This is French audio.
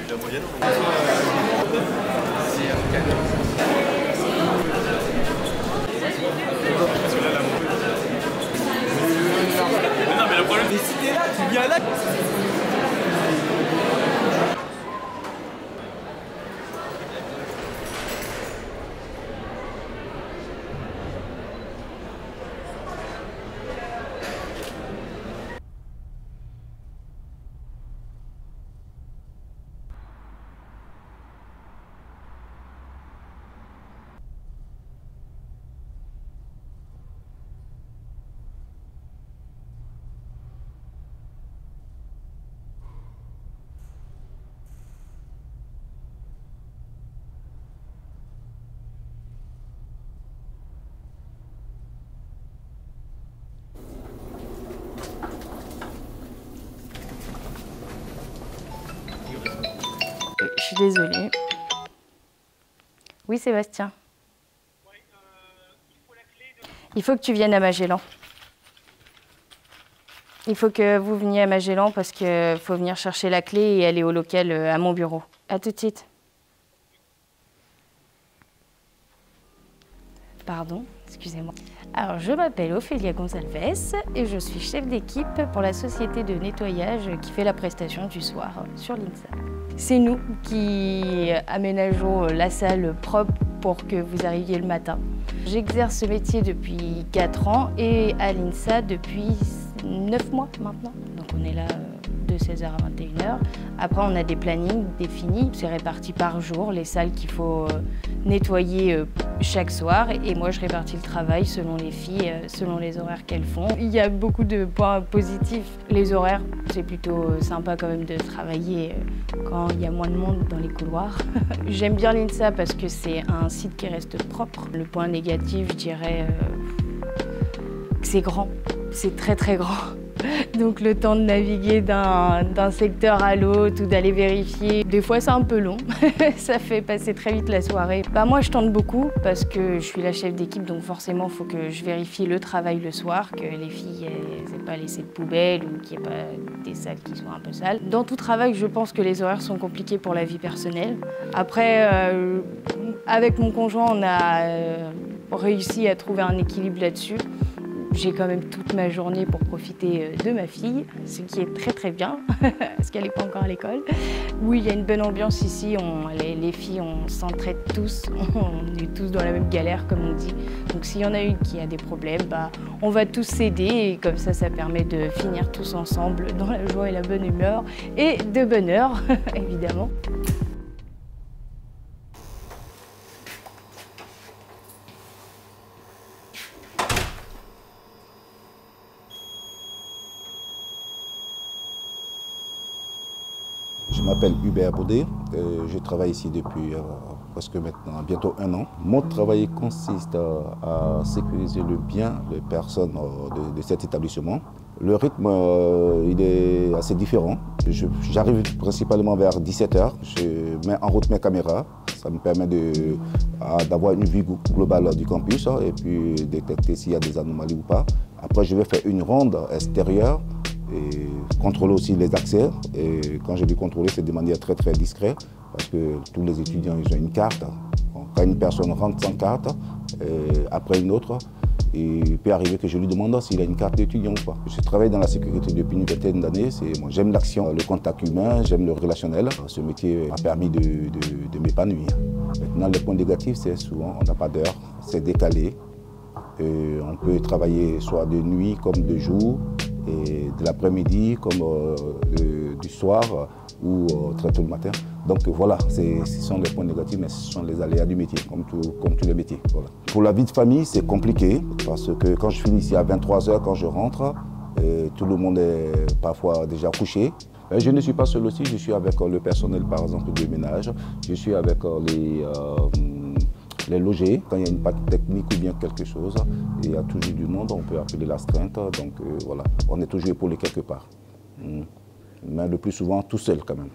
la moyenne. Non, mais le problème, c'est si t'es là, tu viens là. Je suis désolée. Oui, Sébastien. Il faut que tu viennes à Magellan. Il faut que vous veniez à Magellan parce qu'il faut venir chercher la clé et aller au local à mon bureau. À tout de suite. Pardon, excusez-moi. Alors, je m'appelle Ophélia Gonzalves et je suis chef d'équipe pour la société de nettoyage qui fait la prestation du soir sur l'INSA. C'est nous qui aménageons la salle propre pour que vous arriviez le matin. J'exerce ce métier depuis 4 ans et à l'INSA depuis 9 mois maintenant. Donc on est là de 16h à 21h. Après on a des plannings définis, c'est réparti par jour, les salles qu'il faut nettoyer chaque soir. Et moi je répartis le travail selon les filles, selon les horaires qu'elles font. Il y a beaucoup de points positifs. Les horaires, c'est plutôt sympa quand même de travailler quand il y a moins de monde dans les couloirs. J'aime bien l'INSA parce que c'est un site qui reste propre. Le point négatif, je dirais que c'est grand. C'est très très grand. Donc le temps de naviguer d'un secteur à l'autre ou d'aller vérifier, des fois c'est un peu long. Ça fait passer très vite la soirée. Moi je tente beaucoup parce que je suis la chef d'équipe, donc forcément il faut que je vérifie le travail le soir, que les filles n'aient pas laissé de poubelle ou qu'il n'y ait pas des salles qui soient un peu sales. Dans tout travail, je pense que les horaires sont compliqués pour la vie personnelle. Après, avec mon conjoint, on a réussi à trouver un équilibre là-dessus. J'ai quand même toute ma journée pour profiter de ma fille, ce qui est très très bien, parce qu'elle n'est pas encore à l'école. Oui, il y a une bonne ambiance ici, les filles, on s'entraide tous, on est tous dans la même galère comme on dit. Donc s'il y en a une qui a des problèmes, on va tous s'aider et comme ça permet de finir tous ensemble dans la joie et la bonne humeur et de bonne heure, évidemment. Je m'appelle Hubert Baudet, je travaille ici depuis presque maintenant bientôt 1 an. Mon travail consiste à sécuriser le bien des personnes de cet étabbissement. Le rythme il est assez différent. J'arrive principalement vers 17h, je mets en route mes caméras. Ça me permet d'avoir une vue globale du campus et puis détecter s'il y a des anomalies ou pas. Après, je vais faire une ronde extérieure et contrôler aussi les accès. Et quand je dis contrôler, c'est de manière très très discrète parce que tous les étudiants ils ont une carte. Quand une personne rentre sans carte, après une autre, il peut arriver que je lui demande s'il a une carte d'étudiant ou pas. Je travaille dans la sécurité depuis une vingtaine d'années. J'aime l'action, le contact humain, j'aime le relationnel. Ce métier m'a permis de m'épanouir. Maintenant, le point négatif, c'est souvent on n'a pas d'heure, c'est décalé. On peut travailler soit de nuit comme de jour, et de l'après-midi comme du soir ou très tôt le matin. Donc voilà, ce sont les points négatifs, mais ce sont les aléas du métier, comme tous les métiers. Voilà. Pour la vie de famille, c'est compliqué, parce que quand je finis ici à 23h, quand je rentre, tout le monde est parfois déjà couché. Je ne suis pas seul aussi, je suis avec le personnel par exemple de ménage, je suis avec les logés. Quand il y a une panne technique ou bien quelque chose, il y a toujours du monde, on peut appeler l'astreinte, donc voilà, on est toujours épaulé quelque part. Mais le plus souvent tout seul quand même.